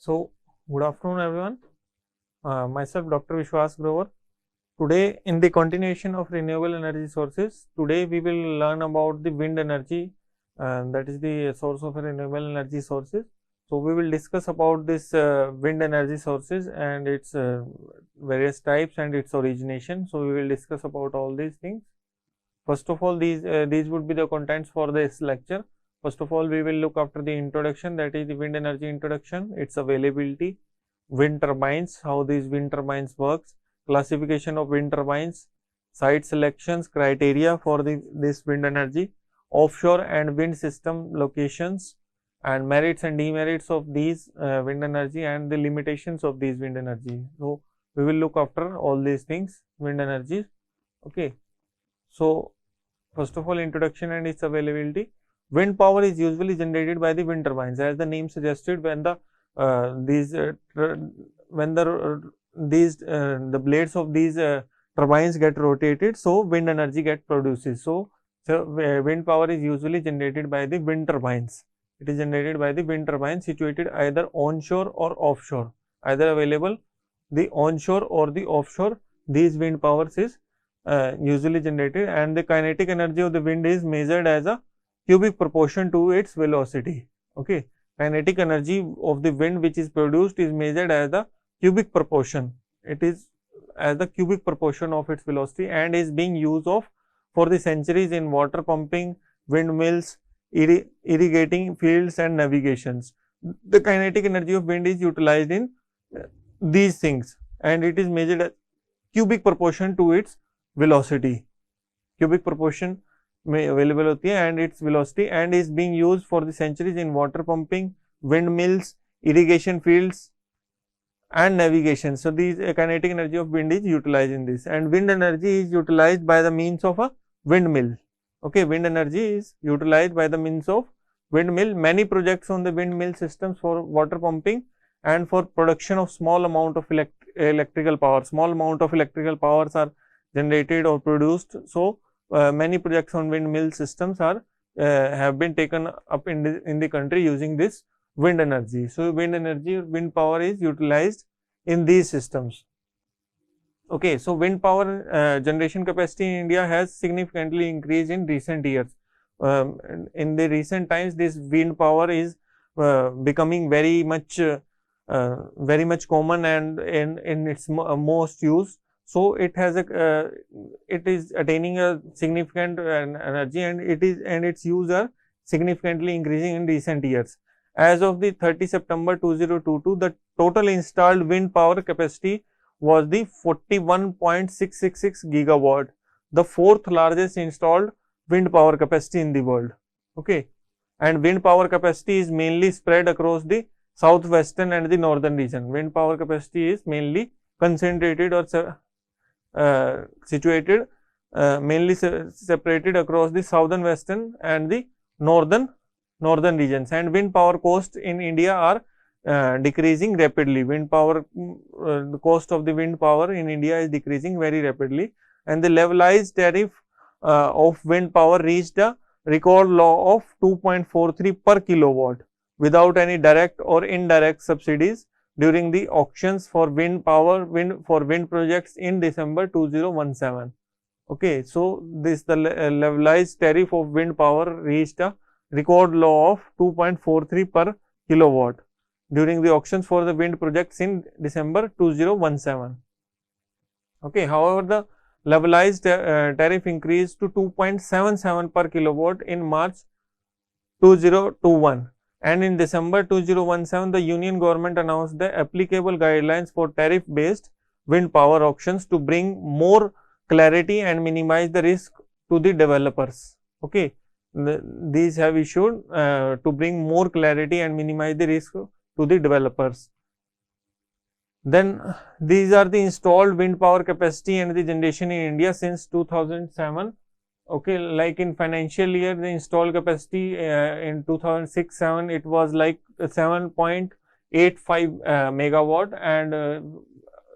So, good afternoon, everyone. Myself, Dr. Vishwas Grover. Today, in the continuation of renewable energy sources, today we will learn about the wind energy, that is the source of renewable energy sources. So, we will discuss about this wind energy sources and its various types and its origination. So, we will discuss about all these things. First of all, these would be the contents for this lecture. First of all, we will look after the introduction, that is the wind energy introduction, its availability, wind turbines, how these wind turbines works, classification of wind turbines, site selections, criteria for this wind energy, offshore and wind system locations, and merits and demerits of these wind energy and the limitations of these wind energy. So, we will look after all these things, wind energy. Okay. So, first of all, introduction and its availability. Wind power is usually generated by the wind turbines, as the name suggested. When the blades of these turbines get rotated, so wind energy get produces. So wind power is usually generated by the wind turbines. It is generated by the wind turbines situated either onshore or offshore, either available the onshore or the offshore. These wind powers is usually generated, and the kinetic energy of the wind is measured as a cubic proportion to its velocity. Okay, kinetic energy of the wind which is produced is measured as the cubic proportion. It is as the cubic proportion of its velocity and is being used of for the centuries in water pumping, windmills, irrigating fields and navigations. The kinetic energy of wind is utilized in these things, and it is measured as cubic proportion to its velocity. Cubic proportion में available होती है and its velocity, and is being used for the centuries in water pumping, windmills, irrigation fields and navigation. So, these kinetic energy of wind is utilized in this, and wind energy is utilized by the means of a windmill. Okay, wind energy is utilized by the means of windmill. Many projects on the windmill systems for water pumping and for production of small amount of electrical power. Small amount of electrical powers are generated or produced. So, many projects on windmill systems are have been taken up in the country using this wind energy. So, wind power is utilized in these systems. Okay, so wind power generation capacity in India has significantly increased in recent years. In the recent times, this wind power is becoming very much common and in its most use. So, it has it is attaining a significant energy, and its use are significantly increasing in recent years. As of the 30 September 2022, the total installed wind power capacity was the 41.666 gigawatt, the fourth largest installed wind power capacity in the world. Okay, and wind power capacity is mainly spread across the southwestern and the northern region. Wind power capacity is mainly concentrated or situated, mainly separated across the southern, western and the northern regions, and wind power costs in India are decreasing rapidly. Wind power, the cost of the wind power in India is decreasing very rapidly, and the levelized tariff of wind power reached a record low of 2.43 per kilowatt without any direct or indirect subsidies during the auctions for wind projects in December 2017. Okay, so the levelized tariff of wind power reached a record low of 2.43 per kilowatt during the auctions for the wind projects in December 2017. Okay, however, the levelized tariff increased to 2.77 per kilowatt in March 2021. And in December 2017, the Union government announced the applicable guidelines for tariff-based wind power auctions to bring more clarity and minimize the risk to the developers. Okay, these have issued to bring more clarity and minimize the risk to the developers. Then these are the installed wind power capacity and the generation in India since 2007. Okay, like in financial year, the installed capacity in 2006-7, it was like 7.85 megawatt, and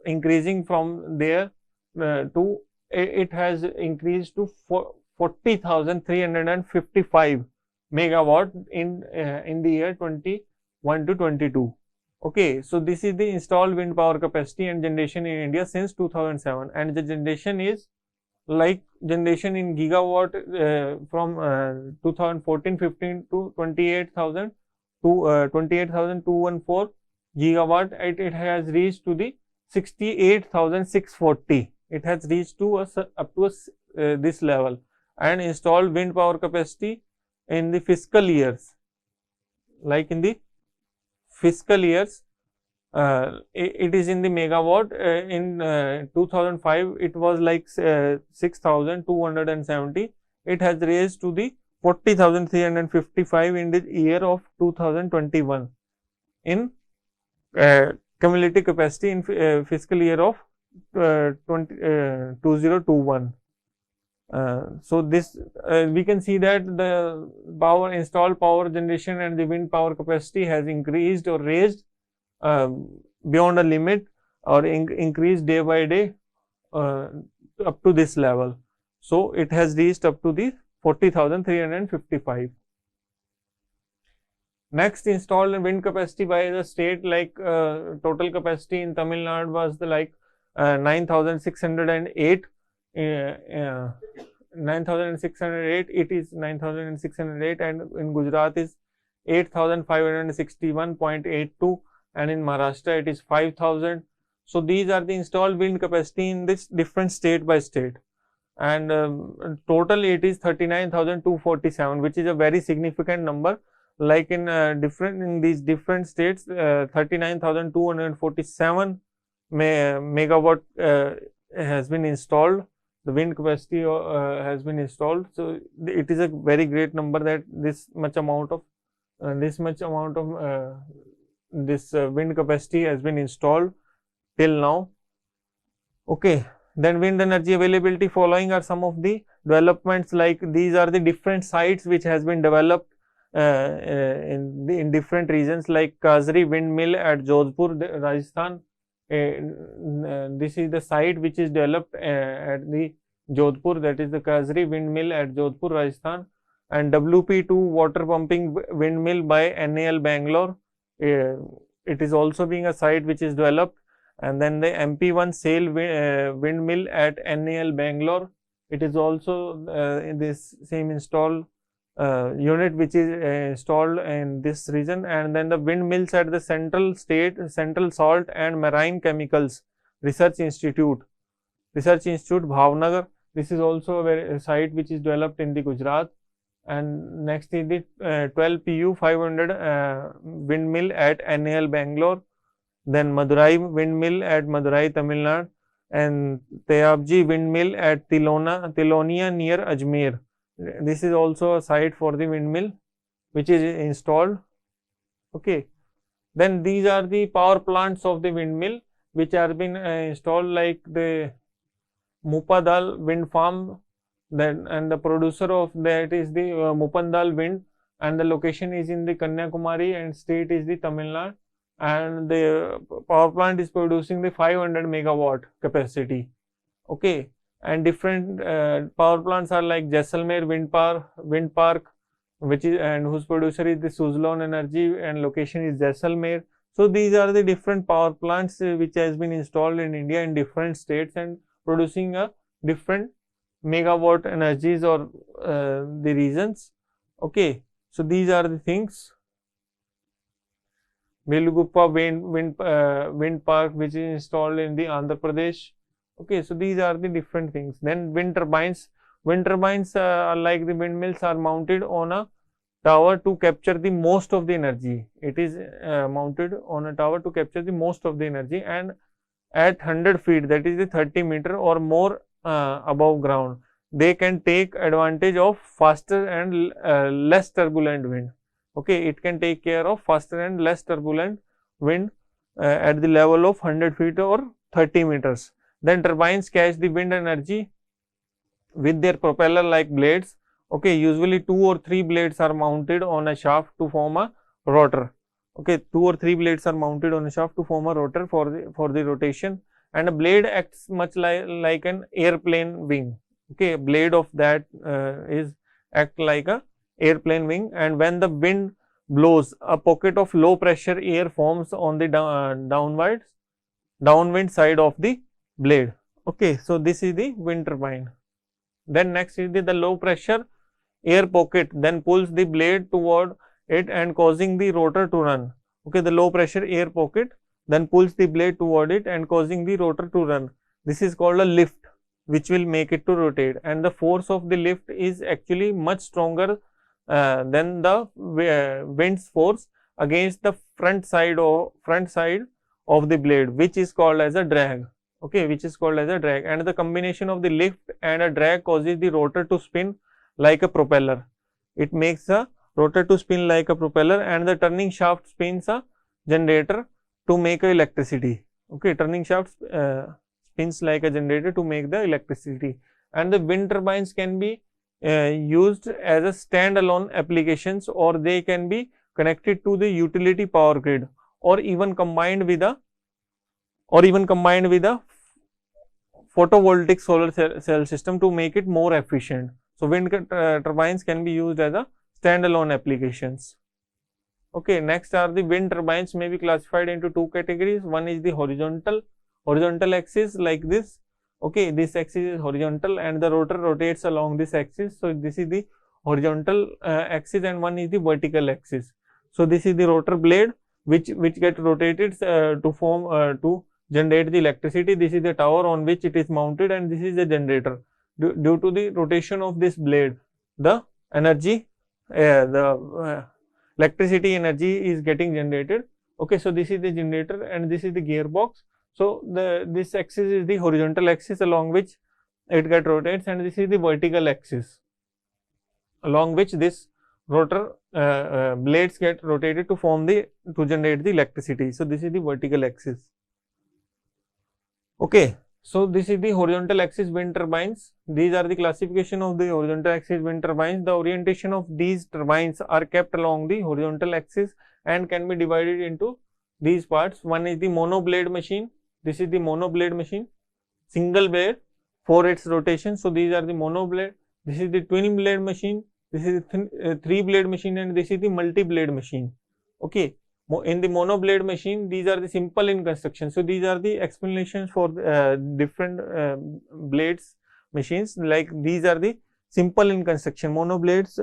increasing from there to it has increased to 40,355 megawatt in the year 21 to 22. Okay, so this is the installed wind power capacity and generation in India since 2007, and the generation is like generation in gigawatt from 2014-15 to 28,000 to 28,214 gigawatt. It has reached to the 68,640. It has reached to us up to this level. And installed wind power capacity in the fiscal years, like in the fiscal years, it is in the megawatt. In 2005 it was like 6,270. It has raised to the 40,355 in the year of 2021 in cumulative capacity in fiscal year of 2021. So this we can see that the installed power generation and the wind power capacity has increased or raised beyond a limit, or increased day by day up to this level. So it has reached up to the 40,355. Next, installed wind capacity by the state, like total capacity in Tamil Nadu was like 9,608. 9,608, it is 9,608, and in Gujarat is 8,561.82, and in Maharashtra it is 5,000. So these are the installed wind capacity in this different state by state, and total it is 39,247, which is a very significant number. Like in these different states, 39,247 megawatt has been installed. The wind capacity has been installed. So it is a very great number that this much amount of wind capacity has been installed till now. Okay, then wind energy availability. Following are some of the developments, like these are the different sites which has been developed in different regions, like Kazri windmill at Jodhpur, Rajasthan. This is the site which is developed at the Jodhpur, that is the Kazri windmill at Jodhpur, Rajasthan. And WP2 water pumping windmill by NAL Bangalore, it is also being a site which is developed. And then the MP1 sail windmill at NAL Bangalore, it is also in this same installed unit which is installed in this region. And then the windmills at the Central Salt and Marine Chemicals Research Institute Bhavnagar. This is also a site which is developed in the Gujarat. And next is the 12 PU 500 windmill at NAL Bangalore. Then Madurai windmill at Madurai, Tamil Nadu, and Tayabji windmill at Tilonia near Ajmer. This is also a site for the windmill which is installed. Okay, then these are the power plants of the windmill which are been installed, like the Mupadal wind farm, then and the producer of that is the Mupandal wind, and the location is in the Kanyakumari and state is the Tamil Nadu, and the power plant is producing the 500 megawatt capacity. Okay, and different power plants are like Jaisalmer wind park, which is and whose producer is the Suzlon Energy, and location is Jaisalmer. So these are the different power plants which has been installed in India in different states and producing a different megawatt energies or the regions. Okay, so these are the things. Beluguppa wind park which is installed in the Andhra Pradesh. Okay, so these are the different things. Then wind turbines. Wind turbines like the windmills are mounted on a tower to capture the most of the energy. It is mounted on a tower to capture the most of the energy, and at 100 feet, that is the 30 meter or more above ground, they can take advantage of faster and less turbulent wind. Okay, it can take care of faster and less turbulent wind at the level of 100 feet or 30 meters. Then turbines catch the wind energy with their propeller like blades. Okay, usually 2 or 3 blades are mounted on a shaft to form a rotor. Okay, 2 or 3 blades are mounted on a shaft to form a rotor for the rotation, and a blade acts much like an airplane wing. Okay, blade of that is act like a airplane wing, and when the wind blows, a pocket of low pressure air forms on the downwind side of the blade. Okay, so this is the wind turbine. Then next is the low pressure air pocket then pulls the blade toward it and causing the rotor to run. Okay, the low pressure air pocket then pulls the blade toward it and causing the rotor to run. This is called a lift, which will make it to rotate, and the force of the lift is actually much stronger than the wind's force against the front side of the blade, which is called as a drag. Okay, which is called as a drag, and the combination of the lift and a drag causes the rotor to spin like a propeller. It makes the rotor to spin like a propeller, and the turning shaft spins a generator to make electricity. Okay, turning shaft spins like a generator to make the electricity. And the wind turbines can be used as a standalone applications, or they can be connected to the utility power grid, or even combined with a photovoltaic solar cell system to make it more efficient. So wind turbines can be used as a standalone applications. Okay, next are the wind turbines may be classified into two categories. One is the horizontal axis like this. Okay, this axis is horizontal and the rotor rotates along this axis. So this is the horizontal axis, and one is the vertical axis. So this is the rotor blade which get rotated to generate the electricity. This is the tower on which it is mounted, and this is the generator. Due to the rotation of this blade, the energy, electricity energy is getting generated. Okay, so this is the generator and this is the gearbox. So this axis is the horizontal axis along which it get rotates, and this is the vertical axis along which this rotor blades get rotated to generate the electricity. So this is the vertical axis. Okay, so this is the horizontal axis wind turbines. These are the classification of the horizontal axis wind turbines. The orientation of these turbines are kept along the horizontal axis and can be divided into these parts. One is the monoblade machine. This is the monoblade machine, single blade for its rotation. So these are the monoblade. This is the twin blade machine. This is the three blade machine, and this is the multi blade machine. Okay, in the monoblade machine, these are the simple in construction. So these are the explanations for different blades machines. Like these are the simple in construction. Monoblades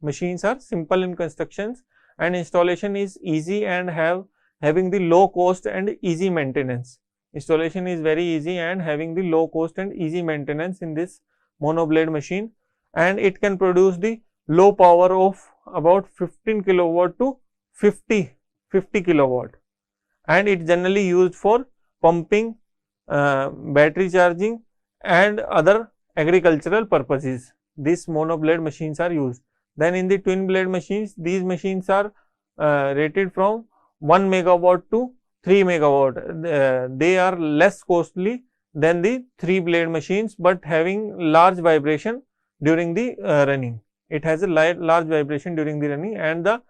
machines are simple in constructions, and installation is easy and having the low cost and easy maintenance. Installation is very easy and having the low cost and easy maintenance in this monoblade machine, and it can produce the low power of about 15 kilowatt to 50 kilowatt, and it generally used for pumping, battery charging and other agricultural purposes. These monoblade machines are used. Then in the twin blade machines, these machines are rated from 1 megawatt to 3 megawatt. They are less costly than the three blade machines, but having large vibration during the running. It has a large vibration during the running, and the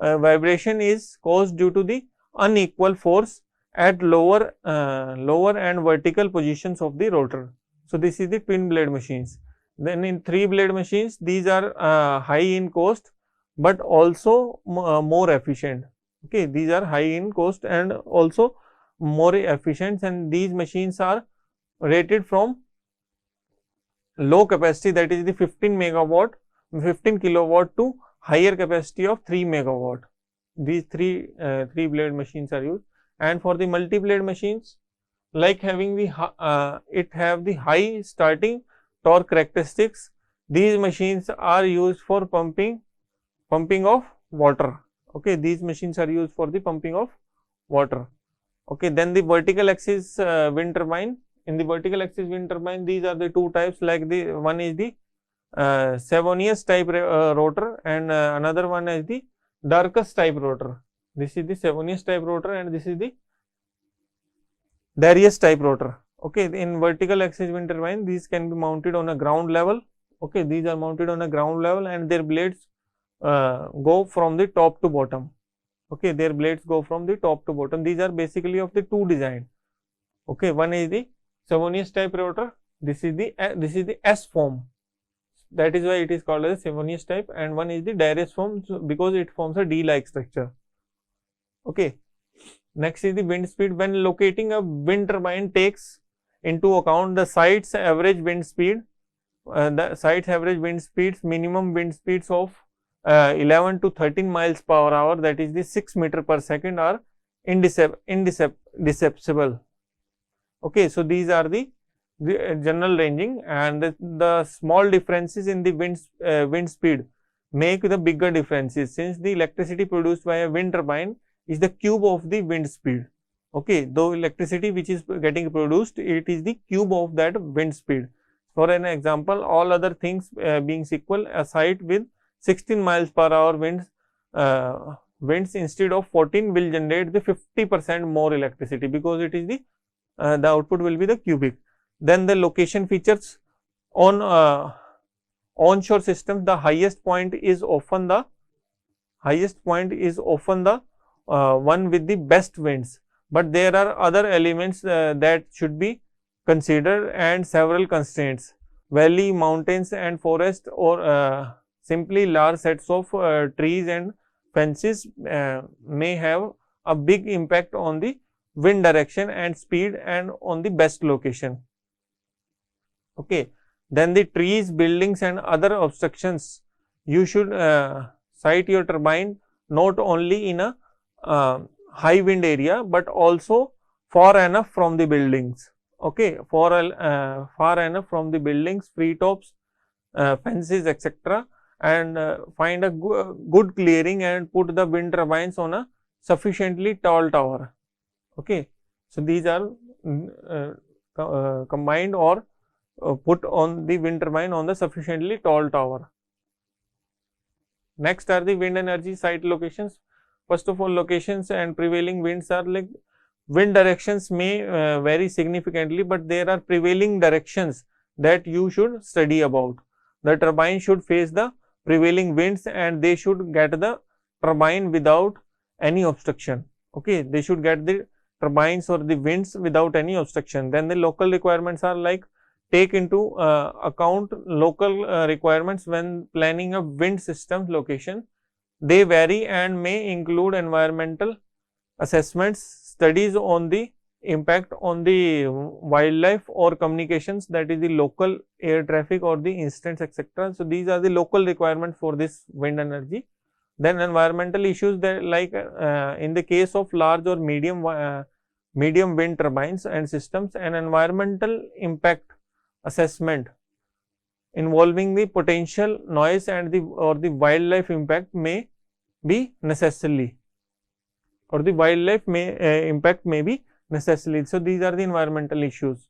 vibration is caused due to the unequal force at lower and vertical positions of the rotor. So this is the twin blade machines. Then in three blade machines, these are high in cost but also more efficient. Okay, these are high in cost and also more efficient, and these machines are rated from low capacity, that is the 15 kilowatt to higher capacity of 3 megawatt. These three blade machines are used. And for the multi blade machines, like having the it have the high starting torque characteristics, these machines are used for pumping of water. Okay, these machines are used for the pumping of water. Okay, then the vertical axis wind turbine. In the vertical axis wind turbine, these are the two types. Like the one is the Savonius type rotor, and another one is the Darkus type rotor. This is the Savonius type rotor, and this is the Darius type rotor. Okay, in vertical axis wind turbine, these can be mounted on a ground level. Okay, these are mounted on a ground level, and their blades go from the top to bottom. Okay, their blades go from the top to bottom. These are basically of the two design. Okay, one is the Savonius type rotor. This is the S form. that is why it is called as Symphonious type, and one is the Darius form, because it forms a D-like structure. Okay. Next is the wind speed. When locating a wind turbine, takes into account the site's average wind speed. The site's average wind speeds, minimum wind speeds of 11 to 13 miles per hour, that is the 6 meter per second, are indiscernible. Okay, so these are the general ranging, and the small differences in the wind speed make the bigger differences, since the electricity produced by a wind turbine is the cube of the wind speed. Okay, though electricity which is getting produced, it is the cube of that wind speed. For an example, all other things being equal, a site with 16 miles per hour winds instead of 14 will generate the 50% more electricity, because it is the output will be the cubic. Then the location features on onshore systems, the highest point is often the one with the best winds, but there are other elements that should be considered, and several constraints. Valley, mountains and forest, or simply large sets of trees and fences may have a big impact on the wind direction and speed and on the best location. Okay. Then the trees, buildings and other obstructions, you should site your turbine not only in a high wind area, but also far enough from the buildings. Okay, far enough from the buildings, tree tops, fences, etc., and find a good clearing and put the wind turbines on a sufficiently tall tower. Okay, so these are combined or put on the wind turbine on the sufficiently tall tower. Next are the wind energy site locations. First of all, locations and prevailing winds are like, wind directions may vary significantly, but there are prevailing directions that you should study about. The turbine should face the prevailing winds, and they should get the turbine without any obstruction. Okay, they should get the turbines or the winds without any obstruction. Then the local requirements are like, take into account local requirements when planning a wind system location. They vary and may include environmental assessments, studies on the impact on the wildlife or communications, that is the local air traffic or the incidents, etc. So these are the local requirements for this wind energy. Then environmental issues, that like in the case of large or medium wind turbines and systems, an environmental impact assessment involving the potential noise and the wildlife impact may be necessarily, or the wildlife impact may be necessarily. So these are the environmental issues.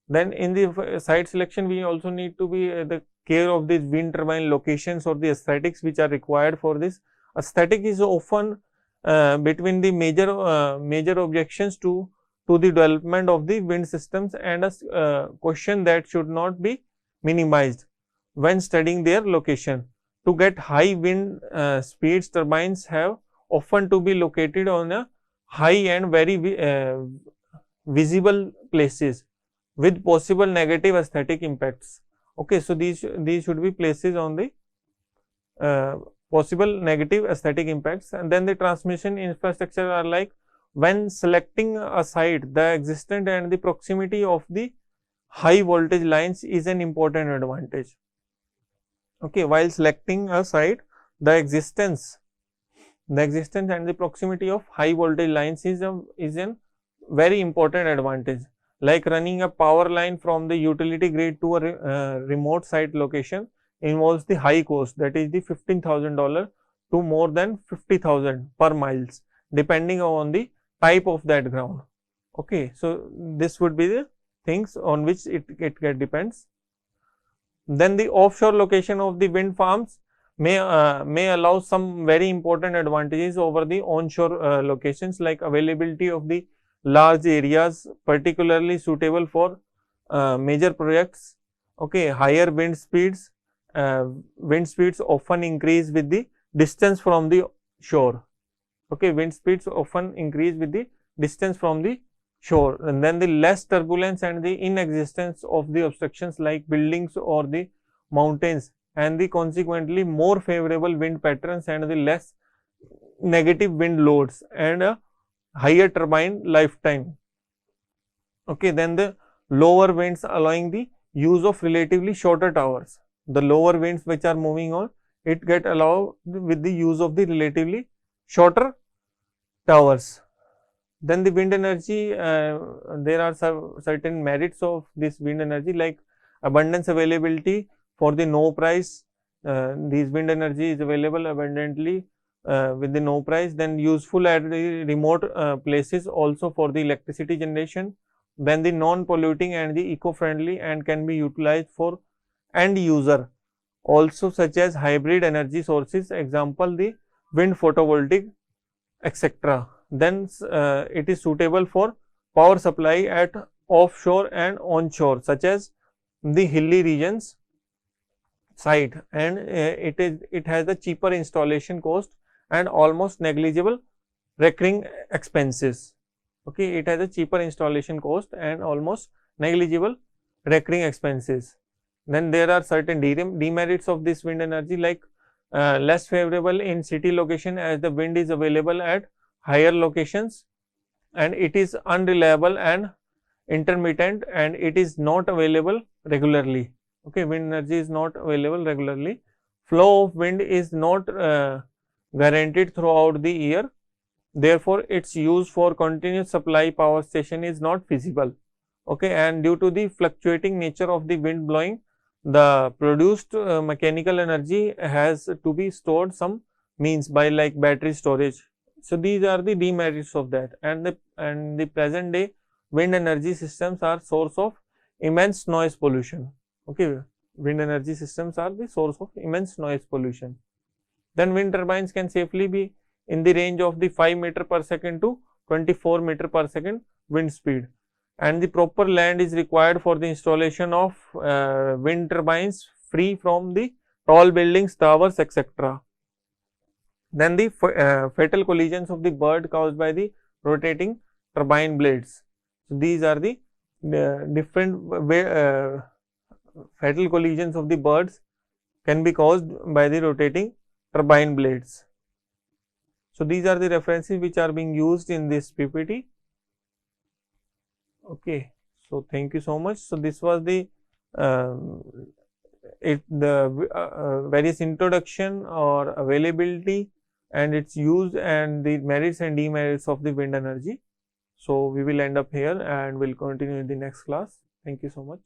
Then in the site selection, we also need to be the care of these wind turbine locations or the aesthetics which are required for this. Aesthetic is often between the major objections to the development of the wind systems, and a question that should not be minimized when studying their location. To get high wind speeds, turbines have often to be located on a high and very visible places with possible negative aesthetic impacts. Okay, so these should be places on the possible negative aesthetic impacts. And then the transmission infrastructure are like, when selecting a site, the existence and the proximity of the high voltage lines is an important advantage. Okay, while selecting a site, the existence and the proximity of high voltage lines is a very important advantage. Like running a power line from the utility grid to a remote site location involves the high cost, that is the $15,000 to more than $50,000 per miles, depending on the type of that ground. Okay, so this would be the things on which it depends. Then the offshore location of the wind farms may allow some very important advantages over the onshore locations, like availability of the large areas particularly suitable for major projects. Okay, higher wind speeds. Wind speeds often increase with the distance from the shore. Okay, wind speeds often increase with the distance from the shore. And then the less turbulence and the inexistence of the obstructions like buildings or the mountains and the consequently more favorable wind patterns and the less negative wind loads and a higher turbine lifetime. Okay, then the lower winds allowing the use of relatively shorter towers. The lower winds which are moving on, it get allowed with the use of the relatively shorter towers. Then the wind energy, there are certain merits of this wind energy like abundance availability for the no price. This wind energy is available abundantly with the no price. Then useful at the remote places also for the electricity generation. Then the non-polluting and the eco-friendly and can be utilized for end user also, such as hybrid energy sources, example the wind photovoltaic, etc. Then it is suitable for power supply at offshore and onshore, such as the hilly regions site, and it has a cheaper installation cost and almost negligible recurring expenses. Okay, it has a cheaper installation cost and almost negligible recurring expenses. Then there are certain demerits of this wind energy like less favorable in city location as the wind is available at higher locations and it is unreliable and intermittent and it is not available regularly. Okay, wind energy is not available regularly. Flow of wind is not guaranteed throughout the year. Therefore, its use for continuous supply power station is not feasible. Okay, and due to the fluctuating nature of the wind blowing, the produced mechanical energy has to be stored some means by like battery storage. So these are the demerits of that, and the present day wind energy systems are source of immense noise pollution. Okay, wind energy systems are the source of immense noise pollution. Then wind turbines can safely be in the range of the 5 meter per second to 24 meter per second wind speed, and the proper land is required for the installation of wind turbines free from the tall buildings, towers, etc. Then the fatal collisions of the bird caused by the rotating turbine blades. So these are the different fatal collisions of the birds can be caused by the rotating turbine blades. So these are the references which are being used in this PPT. Okay, so thank you so much. So this was the various introduction or availability and its use and the merits and demerits of the wind energy. So we will end up here and we'll continue in the next class. Thank you so much.